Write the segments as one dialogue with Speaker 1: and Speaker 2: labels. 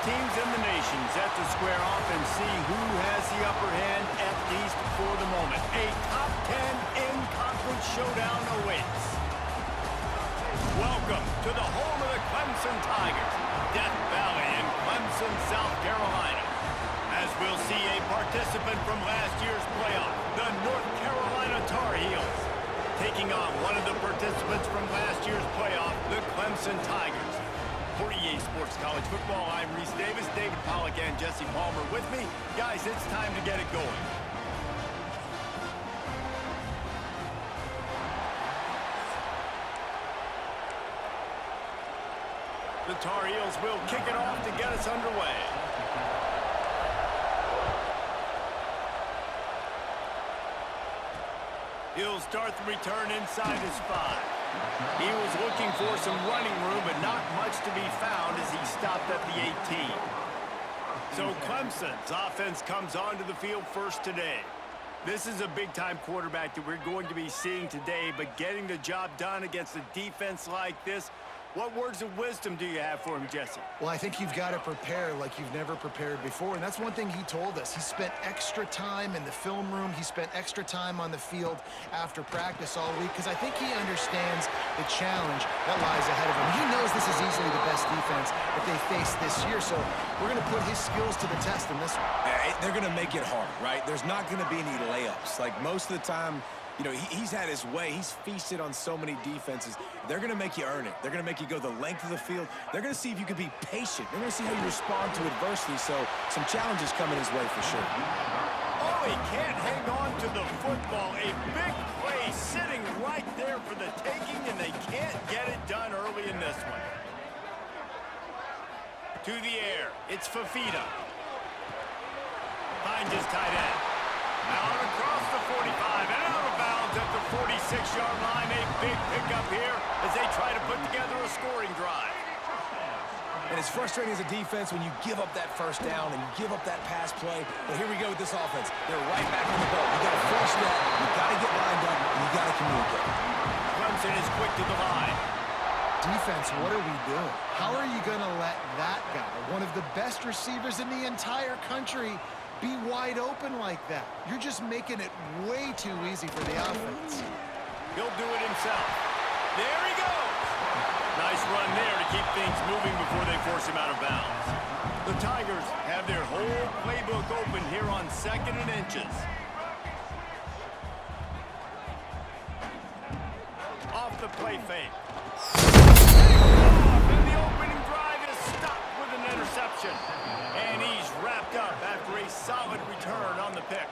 Speaker 1: teams in the nation set to square off and see who has the upper hand, at least for the moment. A top 10 in-conference showdown awaits. Welcome to the home of the Clemson Tigers, Death Valley in Clemson, South Carolina. As we'll see a participant from last year's playoff, the North Carolina Tar Heels, taking on one of the participants from last year's playoff, the Clemson Tigers. For EA Sports College Football, I'm Reese Davis, David Pollack, and Jesse Palmer with me. Guys, it's time to get it going. The Tar Heels will kick it off to get us underway. He'll start the return inside his 5. He was looking for some running room, but not much to be found as he stopped at the 18. So Clemson's offense comes onto the field first today. This is a big-time quarterback that we're going to be seeing today, but getting the job done against a defense like this, what words of wisdom do you have for him, Jesse?
Speaker 2: Well, I think you've got to prepare like you've never prepared before, and that's one thing he told us. He spent extra time in the film room. He spent extra time on the field after practice all week because I think he understands the challenge that lies ahead of him. He knows this is easily the best defense that they face this year, so we're going to put his skills to the test in this one.
Speaker 3: They're going to make it hard, right? There's not going to be any layups. Like most of the time, you know, he's had his way. He's feasted on so many defenses. They're going to make you earn it. They're going to make you go the length of the field. They're going to see if you can be patient. They're going to see how you respond to adversity. So some challenges coming his way for sure.
Speaker 1: Oh, he can't hang on to the football. A big play sitting right there for the taking, and they can't get it done early in this one. To the air. It's Fafita. Finds his tight end. Out across the 45 and out of bounds at the 46-yard line. A big pickup here as they try to put together a scoring drive.
Speaker 3: And it's frustrating as a defense when you give up that first down and you give up that pass play. But here we go with this offense. They're right back on the boat. You got to force that. You got to get lined up, and you got to communicate.
Speaker 1: Clemson is quick to the line.
Speaker 2: Defense, what are we doing? How are you going to let that guy, one of the best receivers in the entire country, be wide open like that? You're just making it way too easy for the offense.
Speaker 1: He'll do it himself. There he goes. Nice run there to keep things moving before they force him out of bounds. The Tigers have their whole playbook open here on 2nd and inches. Off the play fake. And the opening drive is stopped with an interception. And he's wrapped up after a solid return on the pick.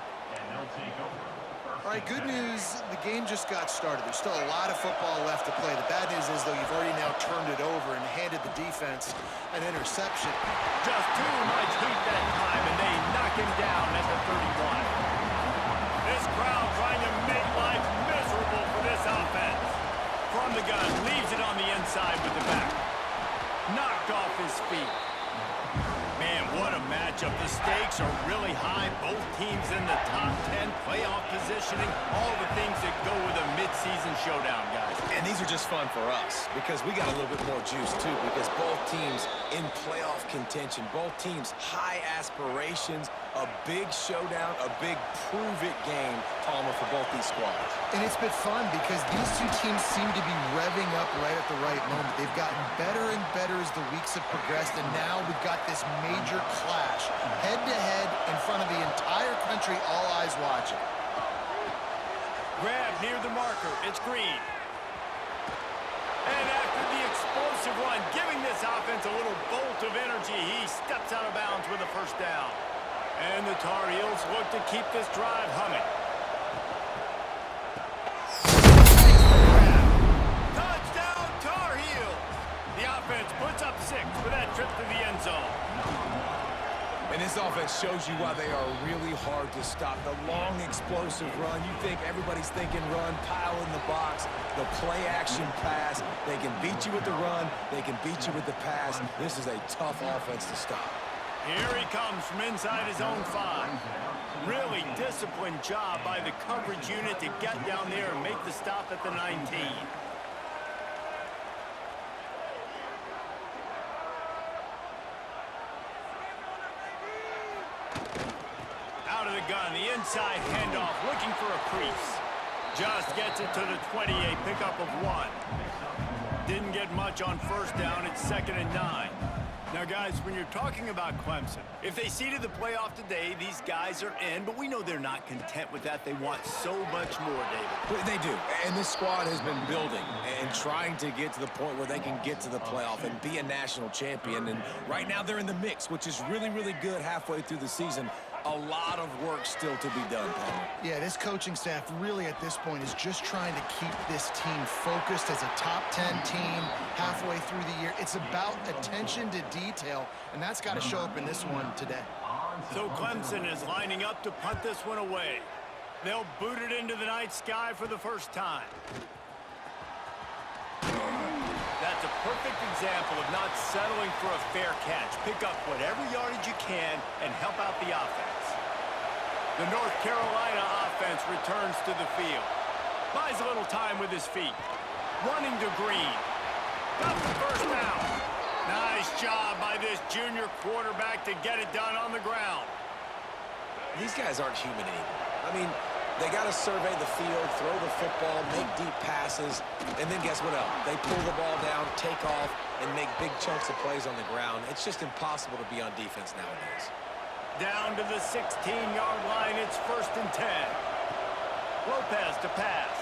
Speaker 2: All right, good news, the game just got started. There's still a lot of football left to play. The bad news is, though, you've already now turned it over and handed the defense an interception.
Speaker 1: Just too much heat that time, and they knock him down at the 31. This crowd trying to make life miserable for this offense. From the gun, leaves it on the inside with the back. Knocked off his feet. Man, what a matchup. The stakes are really high. Both teams in the top 10, playoff positioning, all the things that go with a midseason showdown, guys.
Speaker 3: And these are just fun for us because we got a little bit more juice, too, because both teams in playoff contention, both teams high aspirations, a big showdown, a big prove-it game, Palmer, for both these squads.
Speaker 2: And it's been fun because these two teams seem to be revving up right at the right moment. They've gotten better and better as the weeks have progressed, and now we've got this major clash, head-to-head in front of the entire country, all eyes watching.
Speaker 1: Grab near the marker. It's Green. And after the explosive run, giving this offense a little bolt of energy, he steps out of bounds with a first down. And the Tar Heels look to keep this drive humming. Touchdown, Tar Heels! The offense puts up 6 for that trip to the end zone.
Speaker 3: And this offense shows you why they are really hard to stop. The long, explosive run. You think everybody's thinking run, pile in the box, the play-action pass. They can beat you with the run. They can beat you with the pass. This is a tough offense to stop.
Speaker 1: Here he comes from inside his own 5. Really disciplined job by the coverage unit to get down there and make the stop at the 19. the gun, the inside handoff, looking for a crease. Just gets it to the 28, pickup of 1. Didn't get much on first down. It's 2nd and 9. Now, guys, when you're talking about Clemson, if they seeded the playoff today, these guys are in, but we know they're not content with that. They want so much more, David.
Speaker 3: They do, and this squad has been building and trying to get to the point where they can get to the playoff and be a national champion, and right now they're in the mix, which is really, really good halfway through the season. A lot of work still to be done, Palmer.
Speaker 2: Yeah, this coaching staff really at this point is just trying to keep this team focused as a top 10 team halfway through the year. It's about attention to detail, and that's got to show up in this one today.
Speaker 1: So Clemson is lining up to punt this one away. They'll boot it into the night sky for the first time. That's a perfect example of not settling for a fair catch. Pick up whatever yardage you can and help out the offense. The North Carolina offense returns to the field. Buys a little time with his feet. Running to Green. Got the first down. Nice job by this junior quarterback to get it done on the ground.
Speaker 3: These guys aren't human anymore. I mean, they got to survey the field, throw the football, make deep passes, and then guess what else? They pull the ball down, take off, and make big chunks of plays on the ground. It's just impossible to be on defense nowadays.
Speaker 1: Down to the 16-yard line, it's 1st and 10. Lopez to pass.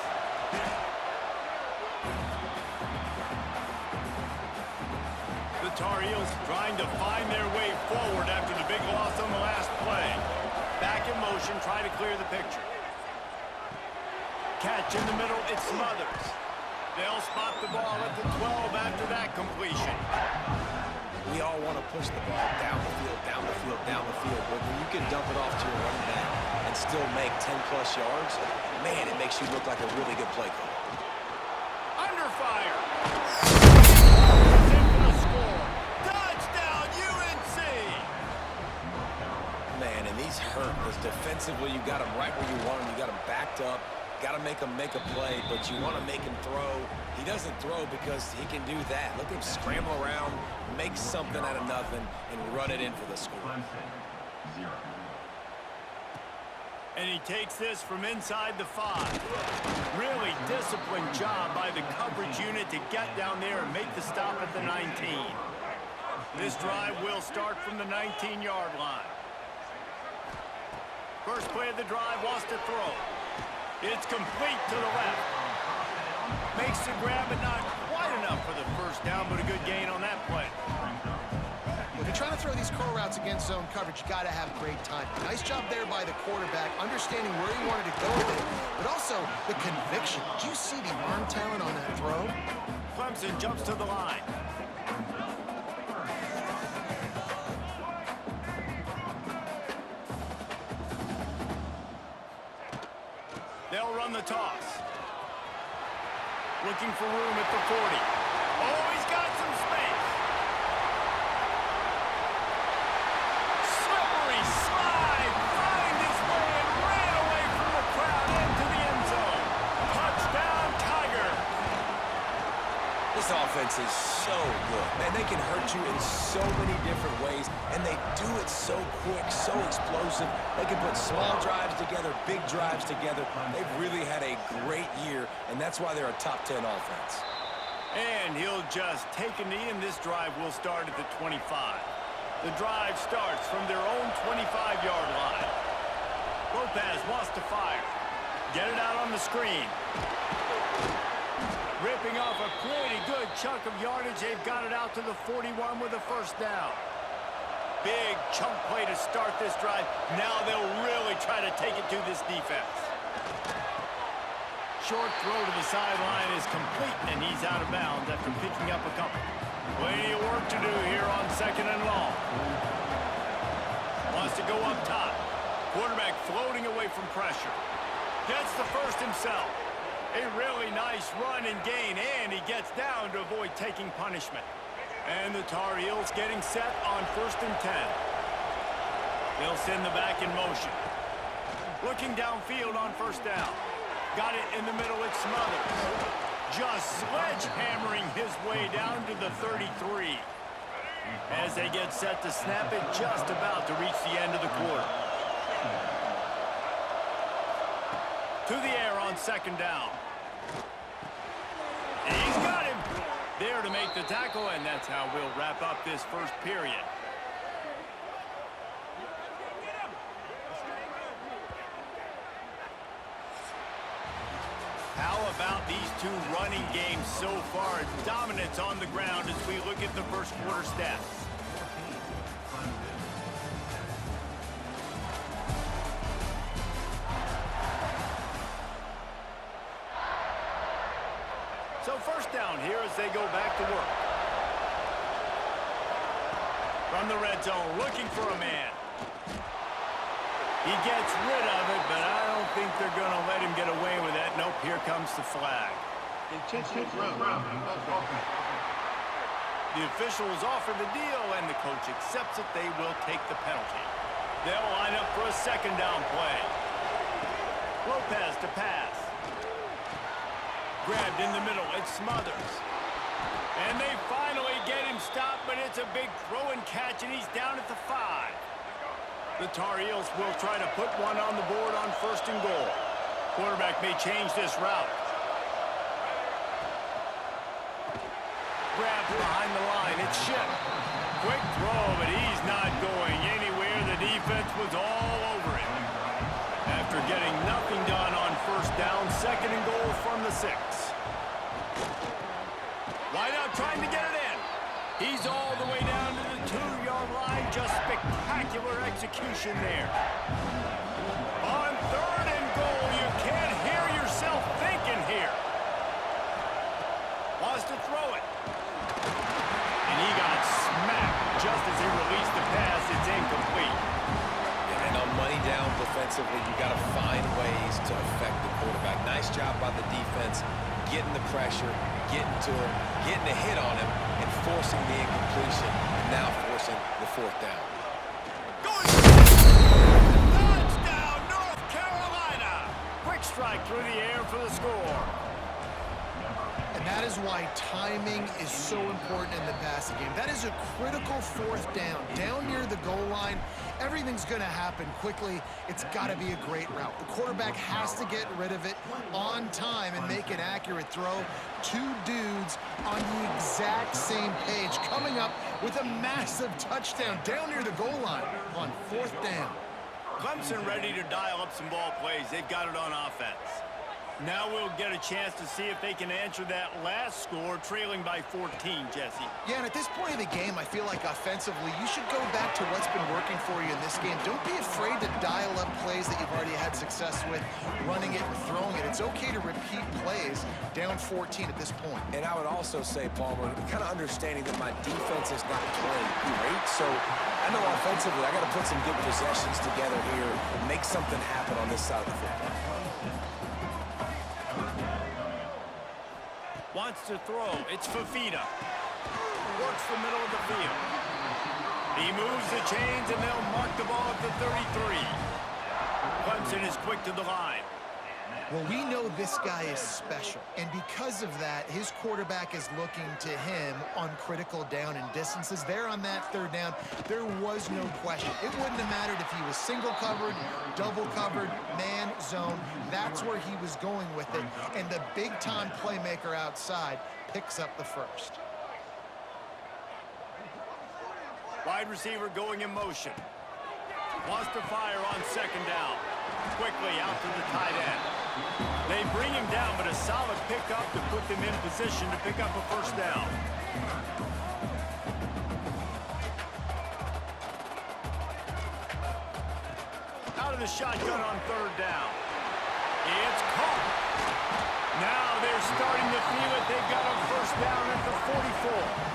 Speaker 1: The Tar Heels trying to find their way forward after the big loss on the last play. Back in motion, try to clear the picture. Catch in the middle, it's Smothers. They'll spot the ball at the 12 after that completion.
Speaker 3: We all want to push the ball down the field, down the field, down the field, but when you can dump it off to your running back and still make 10-plus yards, man, it makes you look like a really good play call.
Speaker 1: Under fire. In for the score. Touchdown, UNC!
Speaker 3: Man, and these hurt, because defensively you got them right where you want them. You got them backed up. Got to make him make a play, but you want to make him throw. He doesn't throw because he can do that. Look at him scramble around, make something out of nothing, and run it in for the score.
Speaker 1: And he takes this from inside the 5. Really disciplined job by the coverage unit to get down there and make the stop at the 19. This drive will start from the 19-yard line. First play of the drive, wants to throw. It's complete to the left. Makes the grab, but not quite enough for the first down, but a good gain on that play.
Speaker 2: If you're trying to throw these curl routes against zone coverage, you got to have great time. Nice job there by the quarterback, understanding where he wanted to go with it, but also the conviction. Did you see the arm talent on that throw?
Speaker 1: Clemson jumps to the line. They'll run the toss. Looking for room at the 40. Oh, he's got some space. Slippery slide. Find his way and ran away from the crowd into the end zone. Touchdown, Tiger.
Speaker 3: This offense is so good. Man, they can hurt you in so many different ways, and they do it so quick, so explosive. They can put small drives together, big drives together. They've really had a great year, and that's why they're a top 10 offense.
Speaker 1: And he'll just take a knee, and this drive will start at the 25. The drive starts from their own 25-yard line. Lopez wants to fire. Get it out on the screen. Ripping off a pretty good chunk of yardage. They've got it out to the 41 with a first down. Big chunk play to start this drive. Now they'll really try to take it to this defense. Short throw to the sideline is complete, and he's out of bounds after picking up a couple. Plenty of work to do here on 2nd and long. Wants to go up top. Quarterback floating away from pressure. Gets the first himself. A really nice run and gain, and he gets down to avoid taking punishment. And the Tar Heels getting set on 1st and 10. They'll send the back in motion. Looking downfield on first down. Got it in the middle, it's Smothers. Just sledgehammering his way down to the 33. As they get set to snap it, just about to reach the end of the quarter. To the air on second down. And he's got him there to make the tackle, and that's how we'll wrap up this first period. How about these two running games so far? Dominance on the ground as we look at the first quarter stats. So first down here as they go back to work. From the red zone, looking for a man. He gets rid of it, but I don't think they're going to let him get away with that. Nope, here comes the flag. The officials offer the deal, and the coach accepts it. They will take the penalty. They'll line up for a second down play. Lopez to pass. Grabbed in the middle, it's Smothers. And they finally get him stopped, but it's a big throw and catch, and he's down at the 5. The Tar Heels will try to put one on the board on first and goal. Quarterback may change this route. Grabbed behind the line, it's Ship. Quick throw, but he's not going anywhere. The defense was all over him. After getting nothing done on first down, second and goal from the 6. Wideout trying to get it in. He's all the way down to the 2-yard line. Just spectacular execution there. On third and goal, you can't hear yourself thinking here. Wants to throw it. And he got smacked just as he released the pass. It's incomplete.
Speaker 3: And on money down defensively, you got to find ways to affect the quarterback. Nice job by the defense, getting the pressure, getting to him, getting a hit on him, and forcing the incompletion, and now forcing the fourth down.
Speaker 1: Touchdown, North Carolina! Quick strike through the air for the score.
Speaker 2: And that is why timing is so important in the passing game. That is a critical fourth down. Down near the goal line, everything's going to happen quickly. It's got to be a great route. The quarterback has to get rid of it on time and make an accurate throw. Two dudes on the exact same page, coming up with a massive touchdown down near the goal line on fourth down.
Speaker 1: Clemson ready to dial up some ball plays. They've got it on offense. Now we'll get a chance to see if they can answer that last score, trailing by 14, Jesse.
Speaker 2: Yeah, and at this point of the game, I feel like offensively, you should go back to what's been working for you in this game. Don't be afraid to dial up plays that you've already had success with, running it and throwing it. It's okay to repeat plays down 14 at this point.
Speaker 3: And I would also say, Palmer, kind of understanding that my defense is not playing great, so I know offensively I got to put some good possessions together here and make something happen on this side of the football.
Speaker 1: Wants to throw. It's Fafita. Works the middle of the field. He moves the chains, and they'll mark the ball at the 33. Clemson is quick to the line.
Speaker 2: Well, we know this guy is special, and because of that, his quarterback is looking to him on critical down and distances. There on that third down, there was no question. It wouldn't have mattered if he was single covered, double covered, man, zone. That's where he was going with it, and the big-time playmaker outside picks up the first.
Speaker 1: Wide receiver going in motion. Wants to fire on second down. Quickly out to the tight end. They bring him down, but a solid pickup to put them in position to pick up a first down. Out of the shotgun on third down. It's caught. Now they're starting to feel it. They've got a first down at the 44.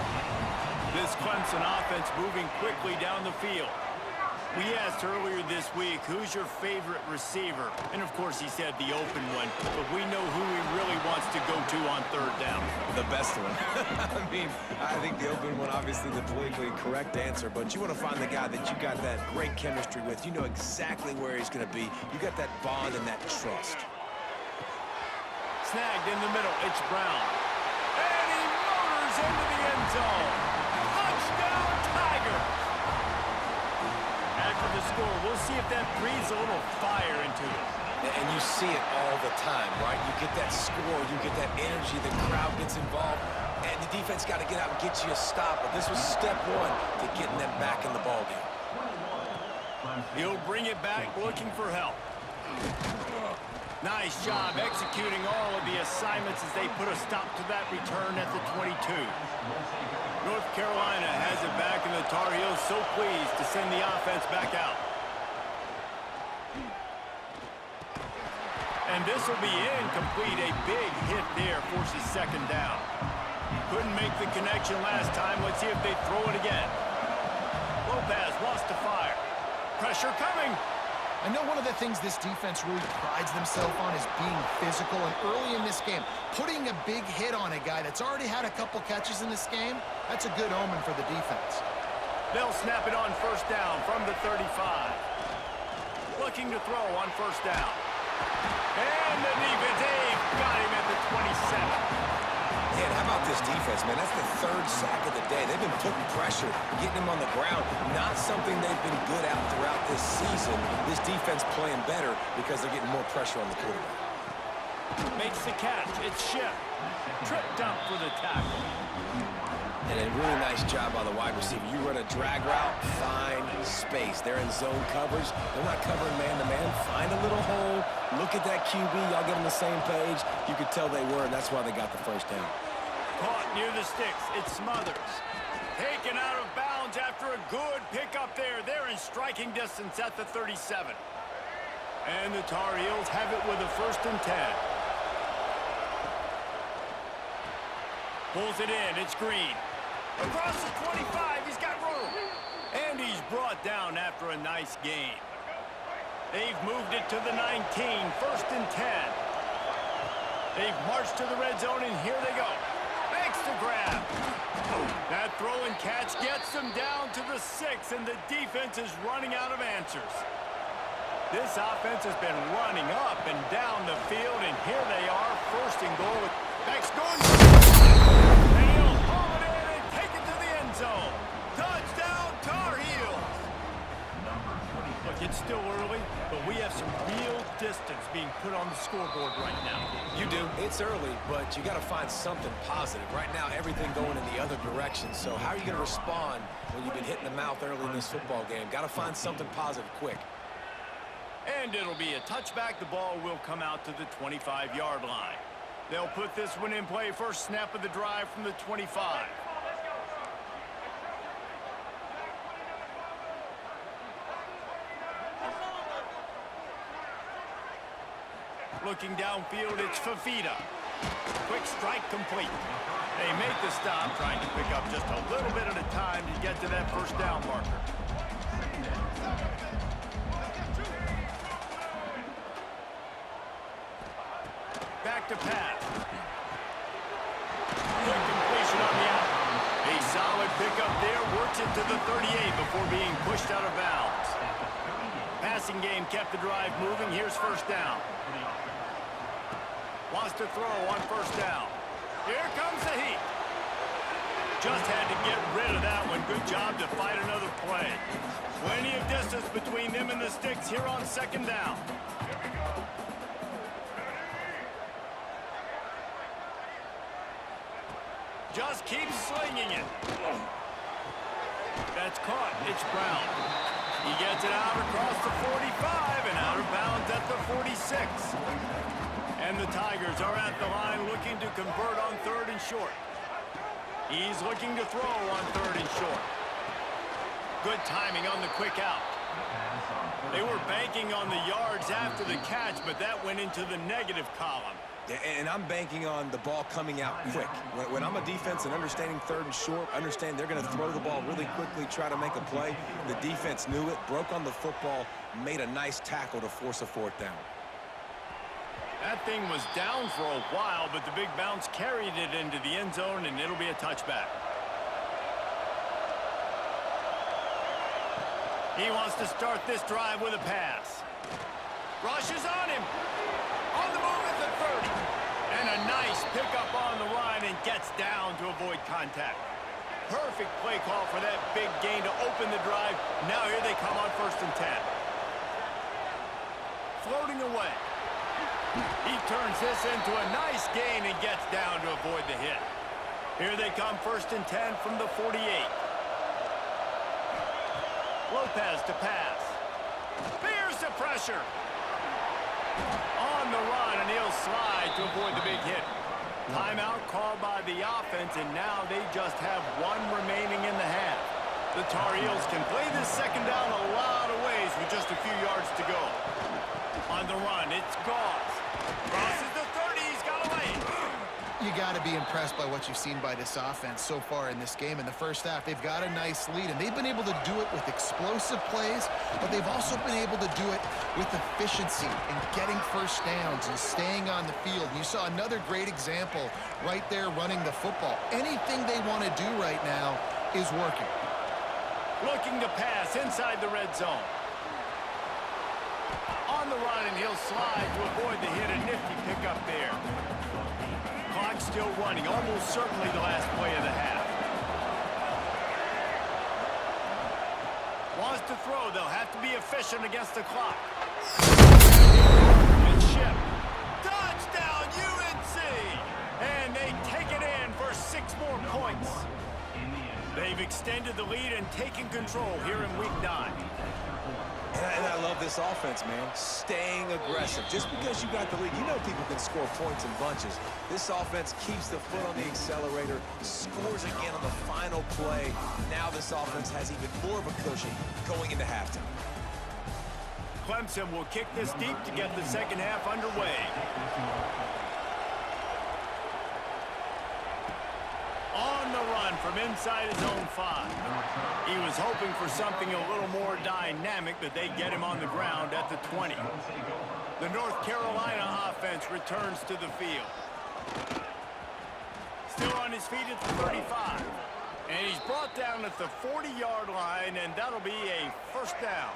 Speaker 1: This Clemson offense moving quickly down the field. We asked earlier this week, who's your favorite receiver? And, of course, he said the open one. But we know who he really wants to go to on third down.
Speaker 3: The best one. I mean, I think the open one, obviously the politically correct answer. But you want to find the guy that you got that great chemistry with. You know exactly where he's going to be. You got that bond and that trust.
Speaker 1: Snagged in the middle. It's Brown. And he motors into the end zone. Touchdown, Tigers! After the score, we'll see if that breathes a little fire into it.
Speaker 3: And you see it all the time, right? You get that score, you get that energy, the crowd gets involved, and the defense got to get out and get you a stop. But this was step one to getting them back in the ballgame.
Speaker 1: He'll bring it back looking for help. Nice job executing all of the assignments as they put a stop to that return at the 22. North Carolina has it back, and the Tar Heels so pleased to send the offense back out. And this will be incomplete. A big hit there forces second down. Couldn't make the connection last time. Let's see if they throw it again. Lopez lost to fire. Pressure coming.
Speaker 2: I know one of the things this defense really prides themselves on is being physical, and early in this game, putting a big hit on a guy that's already had a couple catches in this game, that's a good omen for the defense.
Speaker 1: They'll snap it on first down from the 35. Looking to throw on first down. And the defense, they've got him at the 27.
Speaker 3: Man, how about this defense, man? That's the third sack of the day. They've been putting pressure, getting him on the ground. Not something they've been good at throughout this season. This defense playing better because they're getting more pressure on the quarterback.
Speaker 1: Makes the catch. It's Ship. Tripped up for the tackle.
Speaker 3: And a really nice job by the wide receiver. You run a drag route, find space. They're in zone coverage. They're not covering man-to-man. Find a little hole. Look at that QB. Y'all get on the same page. You could tell they were, and that's why they got the first down.
Speaker 1: Caught near the sticks. It's Smothers. Taken out of bounds after a good pickup there. They're in striking distance at the 37. And the Tar Heels have it with a 1st and 10. Pulls it in. It's Green. Across the 25. He's got room. And he's brought down after a nice gain. They've moved it to the 19. 1st and 10. They've marched to the red zone, and here they go. Makes the grab. That throw and catch gets them down to the 6, and the defense is running out of answers. This offense has been running up and down the field, and here they are, 1st and goal. Beck's going. And he'll haul it in and take it to the end zone. Touchdown, Tar Heels. Look, it's still early, but we have some real distance being put on the scoreboard right now.
Speaker 3: You do. It's early, but you got to find something positive. Right now, everything going in the other direction. So how are you going to respond when you've been hit in the mouth early in this football game? Got to find something positive quick.
Speaker 1: And it'll be a touchback. The ball will come out to the 25-yard line. They'll put this one in play. First snap of the drive from the 25. Looking downfield, it's Fafita. Quick strike complete. They make the stop, trying to pick up just a little bit at a time to get to that 1st down marker. Back to pass. Quick completion on the out. A solid pickup there, works it to the 38 before being pushed out of bounds. Passing game kept the drive moving. Here's 1st down. Wants to throw on 1st down. Here comes the heat. Just had to get rid of that one. Good job to fight another play. Plenty of distance between them and the sticks here on 2nd down. Just keeps slinging it. That's caught. It's Brown. He gets it out across the 45 and out of bounds at the 46. And the Tigers are at the line looking to convert on 3rd and short. He's looking to throw on 3rd and short. Good timing on the quick out. They were banking on the yards after the catch, but that went into the negative column.
Speaker 3: Yeah, and I'm banking on the ball coming out quick. When I'm a defense and understanding 3rd and short, understand they're going to throw the ball really quickly, try to make a play. The defense knew it, broke on the football, made a nice tackle to force a 4th down.
Speaker 1: That thing was down for a while, but the big bounce carried it into the end zone, and it'll be a touchback. He wants to start this drive with a pass. Rushes on him. On the move at the 30. And a nice pickup on the line and gets down to avoid contact. Perfect play call for that big gain to open the drive. Now here they come on 1st and 10. floating away. He turns this into a nice gain and gets down to avoid the hit. Here they come, 1st and 10 from the 48. Lopez to pass. Fears the pressure. On the run, and he'll slide to avoid the big hit. Timeout called by the offense, and now they just have one remaining in the half. The Tar Heels can play this second down a lot of ways with just a few yards to go. On the run, it's Gauze. Crosses the 30, he's got away.
Speaker 2: You got to be impressed by what you've seen by this offense so far in this game. In the first half, they've got a nice lead, and they've been able to do it with explosive plays, but they've also been able to do it with efficiency and getting first downs and staying on the field. You saw another great example right there running the football. Anything they want to do right now is working.
Speaker 1: Looking to pass inside the red zone. On the run, and he'll slide to avoid the hit. A nifty pickup there. Clock still running, almost certainly the last play of the half. Wants to throw, they'll have to be efficient against the clock. And ship. Touchdown, UNC! And they take it in for 6 more points. They've extended the lead and taken control here in Week 9.
Speaker 3: And I love this offense, man. Staying aggressive. Just because you got the lead, you know people can score points in bunches. This offense keeps the foot on the accelerator, scores again on the final play. Now this offense has even more of a cushion going into halftime.
Speaker 1: Clemson will kick this deep to get the second half underway. On the run from inside his own 5. He was hoping for something a little more dynamic, but they get him on the ground at the 20. The North Carolina offense returns to the field. Still on his feet at the 35. And he's brought down at the 40-yard line, and that'll be a first down.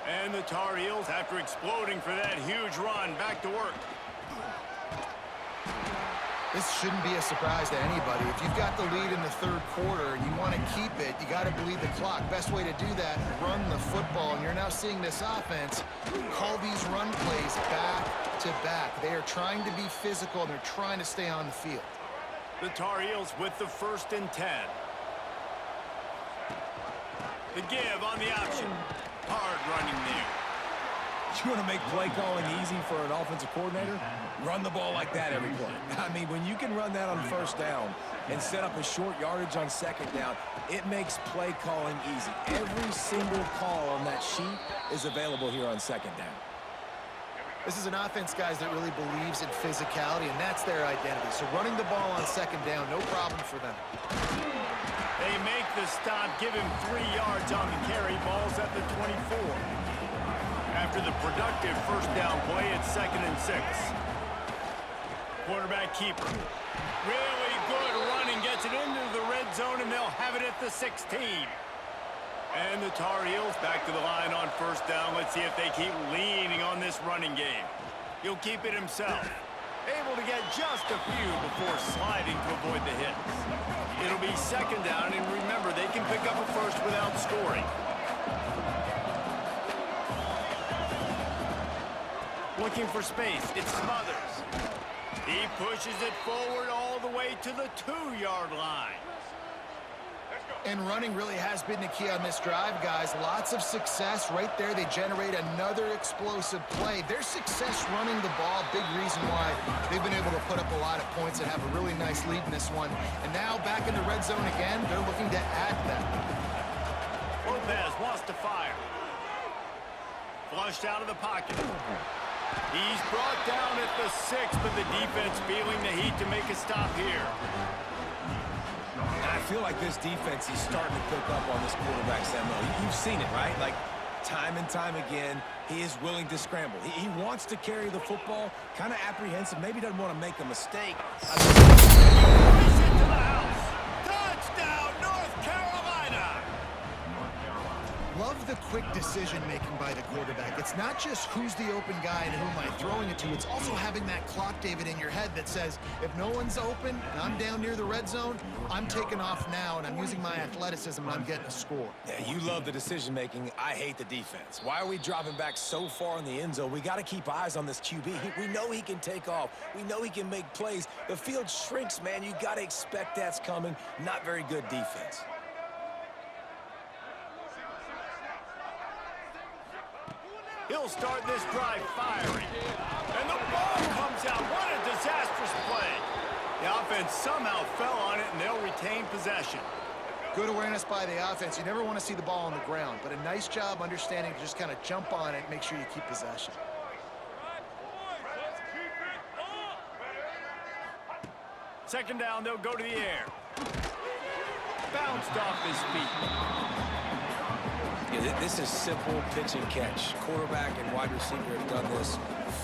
Speaker 1: And the Tar Heels, after exploding for that huge run, back to work.
Speaker 2: This shouldn't be a surprise to anybody. If you've got the lead in the third quarter and you want to keep it, you got to bleed the clock. Best way to do that, run the football. And you're now seeing this offense call these run plays back to back. They are trying to be physical, and they're trying to stay on the field.
Speaker 1: The Tar Heels with the 1st and 10. The give on the option. Hard running there.
Speaker 3: You want to make play calling easy for an offensive coordinator? Run the ball like that every play. I mean, when you can run that on first down and set up a short yardage on second down, it makes play calling easy. Every single call on that sheet is available here on second down.
Speaker 2: This is an offense, guys, that really believes in physicality, and that's their identity. So running the ball on second down, no problem for them.
Speaker 1: They make the stop, give him 3 yards on the carry. Ball's at the 24. After the productive first down play, it's 2nd and 6. Quarterback keeper. Really good running, gets it into the red zone, and they'll have it at the 16. And the Tar Heels back to the line on first down. Let's see if they keep leaning on this running game. He'll keep it himself. Able to get just a few before sliding to avoid the hits. It'll be 2nd down, and remember, they can pick up a first without scoring. Looking for space, it's Smothers. He pushes it forward all the way to the 2-yard line.
Speaker 2: And running really has been the key on this drive, guys. Lots of success right there. They generate another explosive play. Their success running the ball, big reason why they've been able to put up a lot of points and have a really nice lead in this one. And now back in the red zone again, they're looking to add that.
Speaker 1: Lopez wants to fire. Flushed out of the pocket. He's brought down at the 6, but the defense feeling the heat to make a stop here.
Speaker 3: And I feel like this defense is starting to pick up on this quarterback's MO. You've seen it, right? Like, time and time again, he is willing to scramble. He wants to carry the football, kind of apprehensive, maybe doesn't want to make a mistake.
Speaker 1: Race into the house. Touchdown, North Carolina!
Speaker 2: Love love the quick decision-making by the quarterback. It's not just who's the open guy and who am I throwing it to. It's also having that clock, David, in your head that says, if no one's open and I'm down near the red zone, I'm taking off now, and I'm using my athleticism, and I'm getting a score.
Speaker 3: Yeah, you love the decision-making. I hate the defense. Why are we dropping back so far in the end zone? We got to keep eyes on this QB. We know he can take off. We know he can make plays. The field shrinks, man. You got to expect that's coming. Not very good defense.
Speaker 1: He'll start this drive firing. And the ball comes out. What a disastrous play. The offense somehow fell on it, and they'll retain possession.
Speaker 2: Good awareness by the offense. You never want to see the ball on the ground, but a nice job understanding to just kind of jump on it and make sure you keep possession.
Speaker 1: Second down, they'll go to the air. Bounced off his feet.
Speaker 3: Yeah, this is simple pitch and catch. Quarterback and wide receiver have done this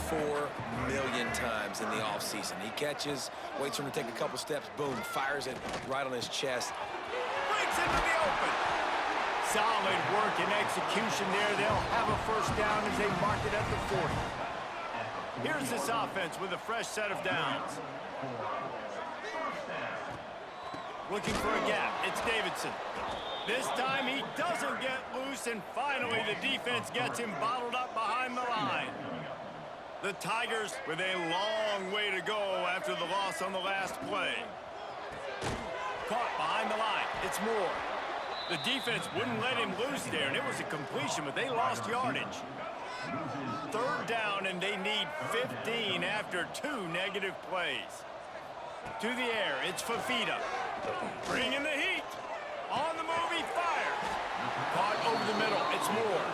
Speaker 3: 4 million times in the offseason. He catches, waits for him to take a couple steps, boom, fires it right on his chest.
Speaker 1: Breaks into the open. Solid work and execution there. They'll have a first down as they mark it at the 40. Here's this offense with a fresh set of downs. Looking for a gap. It's Davidson. This time he doesn't get loose, and finally the defense gets him bottled up behind the line. The Tigers with a long way to go after the loss on the last play. Caught behind the line. It's Moore. The defense wouldn't let him loose there, and it was a completion, but they lost yardage. Third down, and they need 15 after 2 negative plays. To the air, it's Fafita. Bringing the heat. On the move, he fires. Caught over the middle, it's Moore.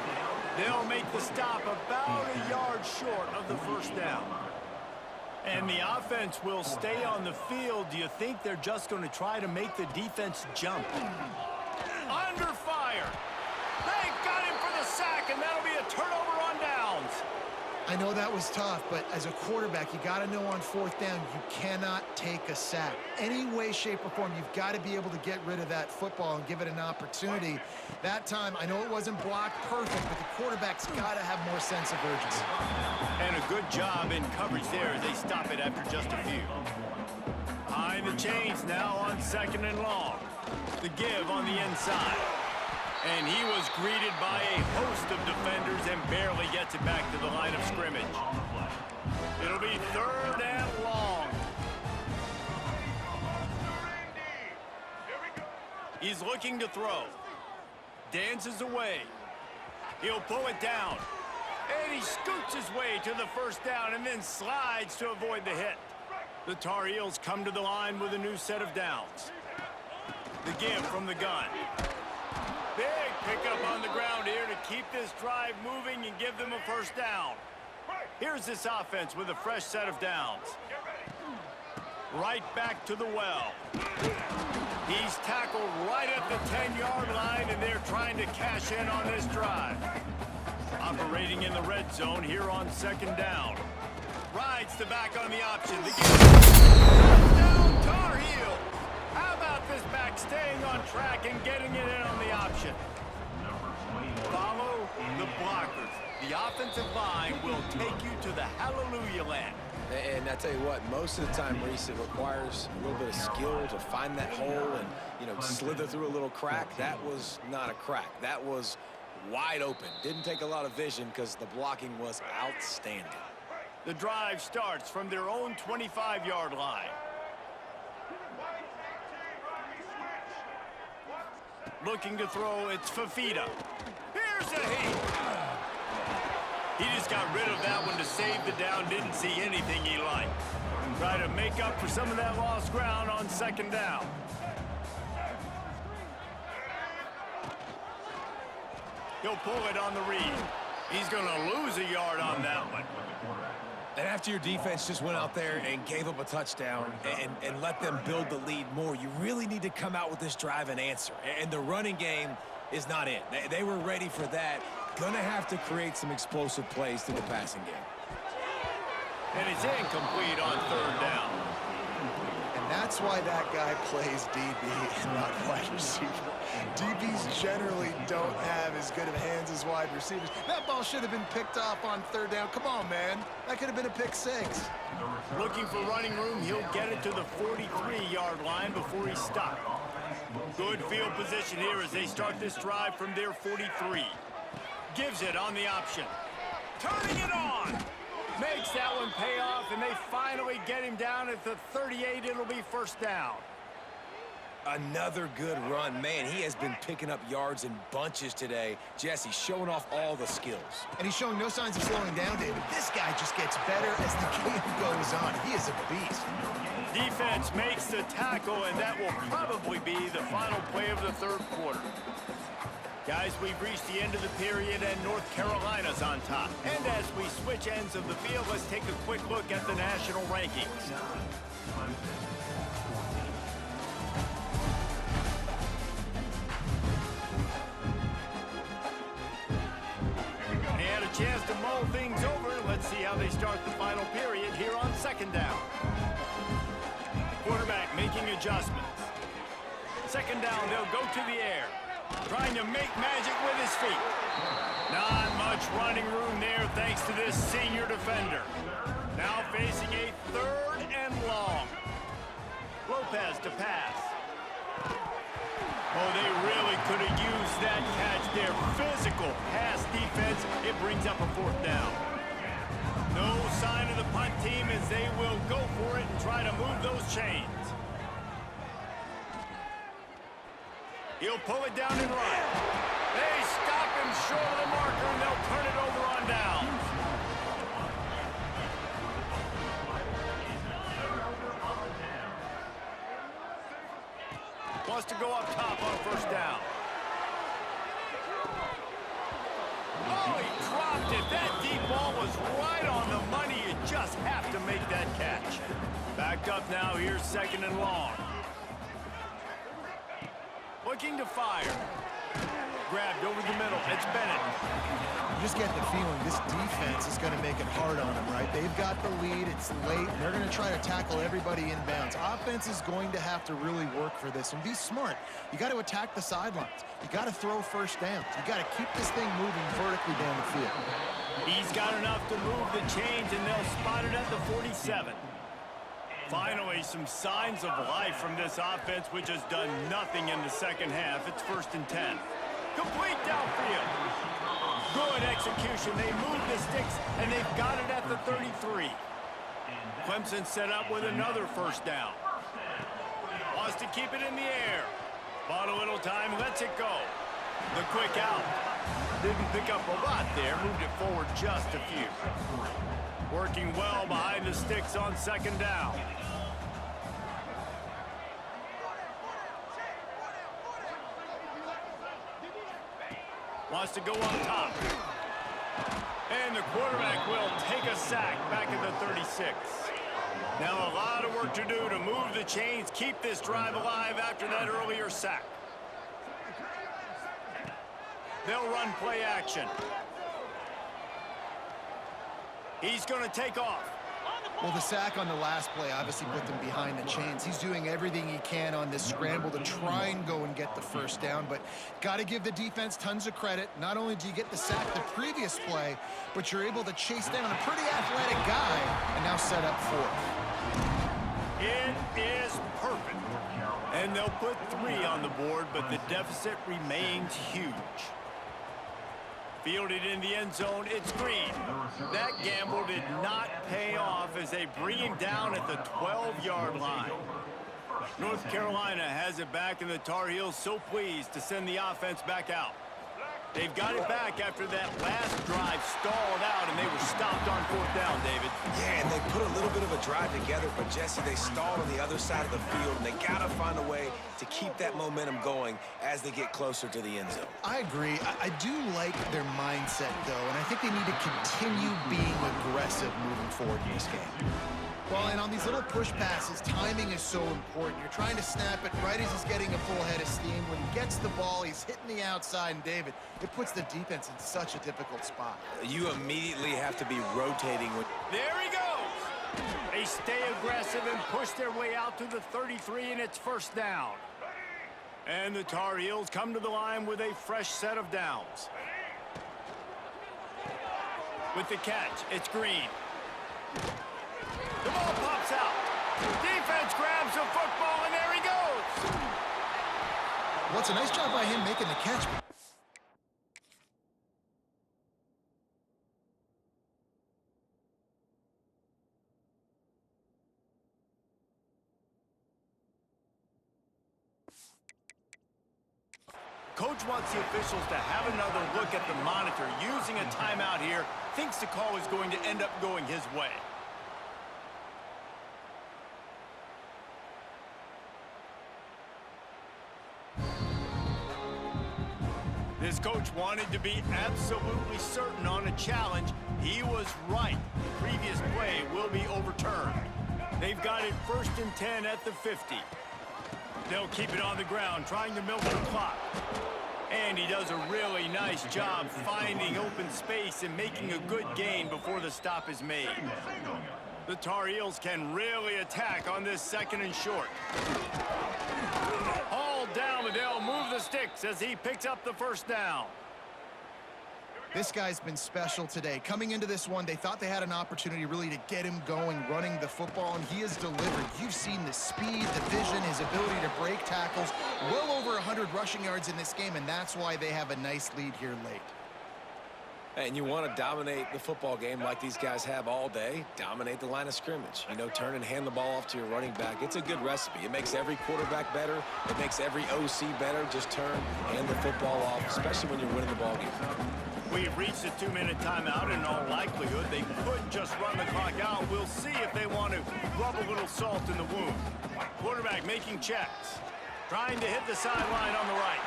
Speaker 1: They'll make the stop about a yard short of the first down. And the offense will stay on the field. Do you think they're just going to try to make the defense jump? Under fire. They got him for the sack, and that'll be a turnover on downs.
Speaker 2: I know that was tough, but as a quarterback, you got to know on fourth down, you cannot take a sack. Any way, shape, or form, you've got to be able to get rid of that football and give it an opportunity. That time, I know it wasn't blocked perfect, but the quarterback's got to have more sense of urgency.
Speaker 1: And a good job in coverage there as they stop it after just a few. Behind the chains now on second and long. The give on the inside. And he was greeted by a host of defenders and barely gets it back to the line of scrimmage. It'll be third and long. He's looking to throw. Dances away. He'll pull it down. And he scoots his way to the first down and then slides to avoid the hit. The Tar Heels come to the line with a new set of downs. The give from the gun. Big pickup on the ground here to keep this drive moving and give them a first down. Here's this offense with a fresh set of downs. Right back to the well. He's tackled right at the 10-yard line, and they're trying to cash in on this drive. Operating in the red zone here on second down. Rides the back on the option. The touchdown Tar Heels. How about this back staying on track and getting it in on the option? Follow the blockers. The offensive line will take you to the hallelujah land.
Speaker 3: And I tell you what, most of the time, Reese, it requires a little bit of skill to find that hole and, slither through a little crack. That was not a crack. That was wide open. Didn't take a lot of vision because the blocking was outstanding.
Speaker 1: The drive starts from their own 25-yard line. Looking to throw, it's Fafita. Here's a heat. He just got rid of that one to save the down. Didn't see anything he liked. Try to make up for some of that lost ground on second down. He'll pull it on the read. He's going to lose a yard on that one.
Speaker 3: And after your defense just went out there and gave up a touchdown and let them build the lead more, you really need to come out with this drive and answer. And the running game is not in. They were ready for that. Gonna have to create some explosive plays through the passing game.
Speaker 1: And it's incomplete on third down.
Speaker 2: And that's why that guy plays DB and not wide receiver. DBs generally don't have as good of hands as wide receivers. That ball should have been picked off on third down. Come on, man. That could have been a pick six.
Speaker 1: Looking for running room, he'll get it to the 43-yard line before he's stopped. Good field position here as they start this drive from their 43. Gives it on the option. Turning it on. Makes that one pay off, and they finally get him down at the 38. It'll be first down.
Speaker 3: Another good run. Man, he has been picking up yards in bunches today. Jesse showing off all the skills.
Speaker 2: And he's showing no signs of slowing down, David. This guy just gets better as the game goes on. He is a beast.
Speaker 1: Defense makes the tackle, and that will probably be the final play of the third quarter. Guys, we've reached the end of the period, and North Carolina's on top. And as we switch ends of the field, let's take a quick look at the national rankings. They had a chance to mull things over. Let's see how they start the final period here on second down. Quarterback making adjustments. Second down, they'll go to the air. Trying to make magic with his feet. Not much running room there thanks to this senior defender. Now facing a third and long. Lopez to pass. Oh, they really could have used that catch there. Physical pass defense. It brings up a fourth down. No sign of the punt team as they will go for it and try to move those chains. He'll pull it down and run. They stop him short of the marker, and they'll turn it over on downs. Wants to go up top on first down. Oh, he dropped it. That deep ball was right on the money. You just have to make that catch. Backed up now. Here's second and long. Looking to fire. Grabbed over the middle. It's Bennett.
Speaker 2: You just get the feeling this defense is going to make it hard on them, right? They've got the lead. It's late. And they're going to try to tackle everybody inbounds. Offense is going to have to really work for this and be smart. You got to attack the sidelines. You got to throw first downs. You got to keep this thing moving vertically down the field.
Speaker 1: He's got enough to move the chains, and they'll spot it at the 47. Finally, some signs of life from this offense, which has done nothing in the second half. It's first and 10. Complete downfield. Good execution. They move the sticks, and they've got it at the 33. Clemson set up with another first down. Wants to keep it in the air. Bought a little time, lets it go. The quick out. Didn't pick up a lot there. Moved it forward just a few. Working well behind the sticks on second down. Wants to go on top. And the quarterback will take a sack back at the 36. Now a lot of work to do to move the chains, keep this drive alive after that earlier sack. They'll run play action. He's going to take off.
Speaker 2: Well, the sack on the last play obviously put them behind the chains. He's doing everything he can on this scramble to try and go and get the first down, but got to give the defense tons of credit. Not only do you get the sack the previous play, but you're able to chase down a pretty athletic guy and now set up fourth.
Speaker 1: It is perfect. And they'll put 3 on the board, but the deficit remains huge. Fielded in the end zone, it's Green. That gamble did not pay off as they bring him down at the 12-yard line. North Carolina has it back, and the Tar Heels so pleased to send the offense back out. They've got it back after that last drive stalled out, and they were stopped on fourth down, David.
Speaker 3: Yeah, and they put a little bit of a drive together, but Jesse, they stalled on the other side of the field, and they got to find a way to keep that momentum going as they get closer to the end zone.
Speaker 2: I agree. I do like their mindset, though, and I think they need to continue being aggressive moving forward in this game. Well, and on these little push passes, timing is so important. You're trying to snap it right as he's getting a full head of steam. When he gets the ball, he's hitting the outside, and David, it puts the defense in such a difficult spot.
Speaker 3: You immediately have to be rotating.
Speaker 1: There he goes. They stay aggressive and push their way out to the 33, and it's first down. And the Tar Heels come to the line with a fresh set of downs. With the catch, it's Green. The ball pops out. Defense grabs the football, and there he goes.
Speaker 2: Well, it's a nice job by him making the catch.
Speaker 1: Coach wants the officials to have another look at the monitor. Using a timeout here, thinks the call is going to end up going his way. This coach wanted to be absolutely certain on a challenge. He was right. The previous play will be overturned. They've got it 1st and 10 at the 50. They'll keep it on the ground, trying to milk the clock. And he does a really nice job finding open space and making a good gain before the stop is made. The Tar Heels can really attack on this 2nd and short. Hauled down, but they'll move the sticks as he picks up the 1st down.
Speaker 2: This guy's been special today. Coming into this one, they thought they had an opportunity really to get him going, running the football, and he has delivered. You've seen the speed, the vision, his ability to break tackles. Well over 100 rushing yards in this game, and that's why they have a nice lead here late.
Speaker 3: And you want to dominate the football game like these guys have all day. Dominate the line of scrimmage. You know, turn and hand the ball off to your running back. It's a good recipe. It makes every quarterback better. It makes every OC better. Just turn, hand the football off, especially when you're winning the ball game.
Speaker 1: We've reached a 2-minute timeout. In all likelihood, they could just run the clock out. We'll see if they want to rub a little salt in the wound. Quarterback making checks. Trying to hit the sideline on the right.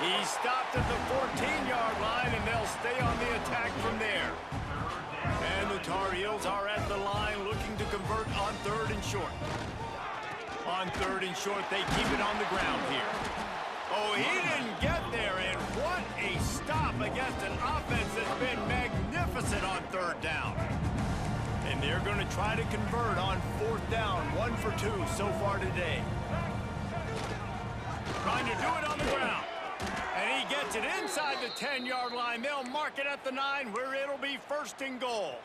Speaker 1: He stopped at the 14-yard line, and they'll stay on the attack from there. And the Tar Heels are at the line looking to convert on 3rd and short. On 3rd and short, they keep it on the ground here. Oh, he didn't get there, and what a stop against an offense that's been magnificent on 3rd down. And they're going to try to convert on 4th down, 1 for 2 so far today. Trying to do it on the ground. And he gets it inside the 10-yard line. They'll mark it at the 9 where it'll be 1st and goal.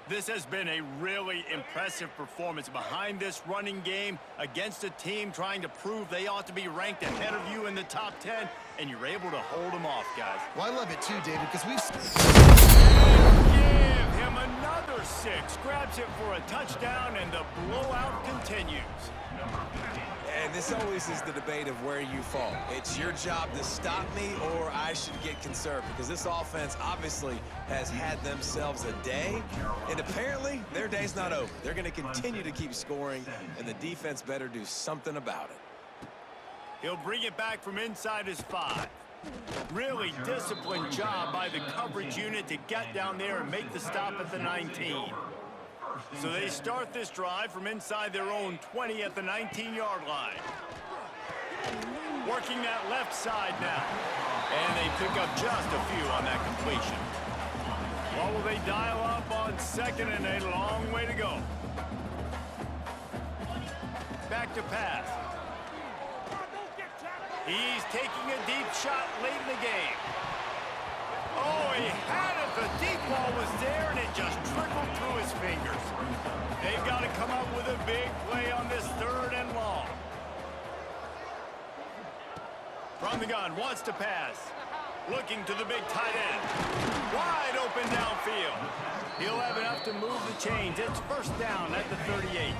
Speaker 1: This has been a really impressive performance behind this running game against a team trying to prove they ought to be ranked ahead of you in the top 10, and you're able to hold them off, guys.
Speaker 2: Well, I love it too, David, because we've...
Speaker 1: Give him another 6. Grabs it for a touchdown, and the blowout continues.
Speaker 3: And this always is the debate of where you fall. It's your job to stop me, or I should get conservative, because this offense obviously has had themselves a day, and apparently their day's not over. They're going to continue to keep scoring, and the defense better do something about it.
Speaker 1: He'll bring it back from inside his 5. Really disciplined job by the coverage unit to get down there and make the stop at the 19. So they start this drive from inside their own 20 at the 19-yard line. Working that left side now. And they pick up just a few on that completion. What will they dial up on 2nd and a long way to go? Back to pass. He's taking a deep shot late in the game. Oh, he had it. The deep ball was there, and it just trickled through his fingers. They've got to come up with a big play on this 3rd and long. From the gun, wants to pass. Looking to the big tight end. Wide open downfield. He'll have enough to move the chains. It's 1st down at the 38.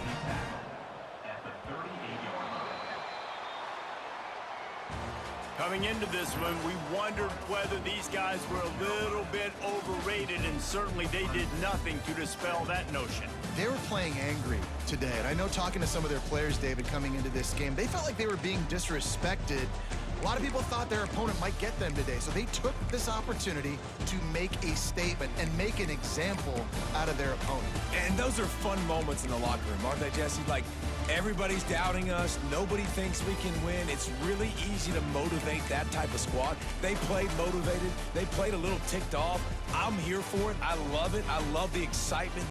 Speaker 1: Coming into this one, we wondered whether these guys were a little bit overrated, and certainly they did nothing to dispel that notion.
Speaker 2: They were playing angry today, and I know talking to some of their players, David, coming into this game, they felt like they were being disrespected. A lot of people thought their opponent might get them today, so they took this opportunity to make a statement and make an example out of their opponent.
Speaker 3: And those are fun moments in the locker room, aren't they, Jesse? Like, everybody's doubting us. Nobody thinks we can win. It's really easy to motivate that type of squad. They played motivated. They played a little ticked off. I'm here for it. I love it. I love the excitement.